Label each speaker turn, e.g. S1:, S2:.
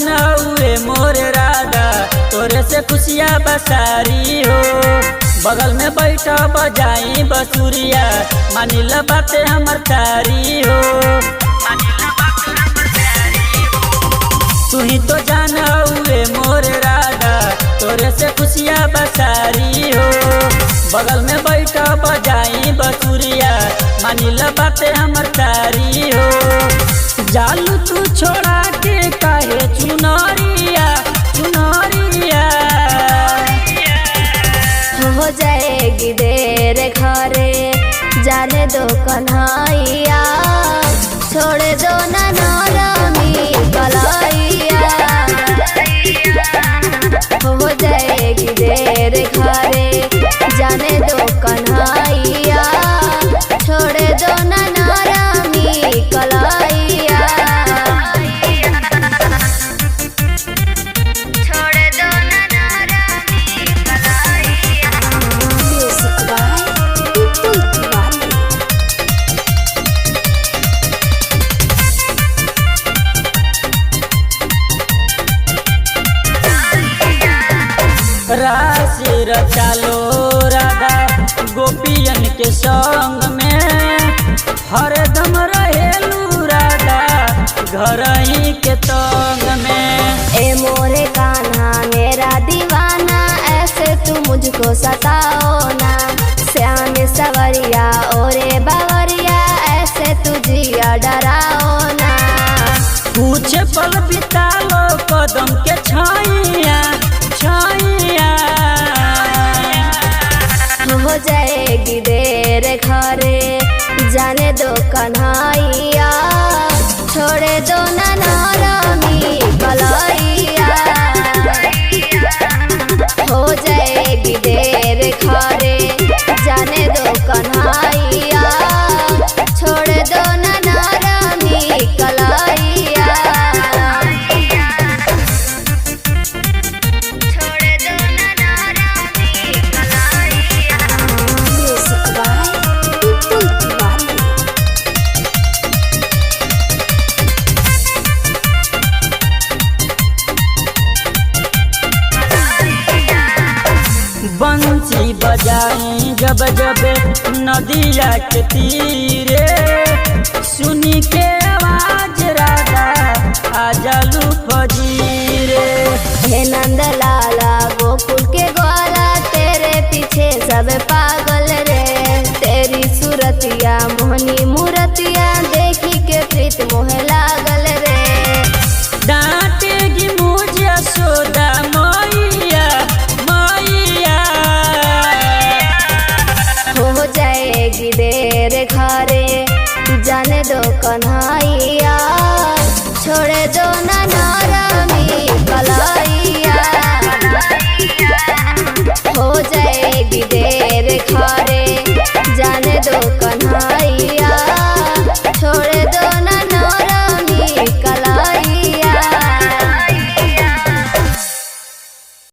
S1: जान हुए मोर राधा, तोरे से खुशियाँ बसारी हो। बगल में बैठा बजाई बसुरिया, मानिल बातें हमर तारी हो। तू ही तो जान हुए मोर राधा, तोरे से खुशियाँ बसारी हो। बगल में बैठा बजाई बसुरिया, मानिल बातें हमर तारी हो। जालू तू छोड़ा के काहे चुनरिया चुनरिया,
S2: हो जाएगी देर घरे जाने दो कन्हैया, छोड़ दो ना नरमी कलैया। हो जाएगी देर घरे जाने दो कन्हैया, छोड़ दो ना नरमी कलैया।
S1: राशि रचालो राधा गोपियन के संग में, हरदम रहेलू राधा घर ही के तंग में।
S2: ए मोरे कान्हा मेरा दीवाना, ऐसे तू मुझको सताओ ना। श्याम सवरिया ओरे बावरिया, ऐसे तू जिया डराओ ना।
S1: कुछ पल बिता लो कदम के छाइया छाइया,
S2: हो जाएगी देर घरे जाने दो कन्हैया, छोड़े दो ना नरमी कलैया। हो जाएगी देर घरे जाने दो कन्हैया, छोड़ दो ना नरमी कलैया।
S1: बंसी बजाई जब जब नदिया के तीरे, सुनी के आवाज राधा आजलू फजीरे।
S2: हे नंद लाला गोकुल के ग्वाला, तेरे पीछे सब पागल रे। तेरी सूरतिया मोहनी मूरतिया, देखी के प्रीत मोह लागल रे।
S1: डांटेगी मुझे यशोदा मैया मैया,
S2: हो जाएगी देर घरे जाने दो कन्हैया, छोड़ दो ना नरमी कलैया। हो जाएगी देर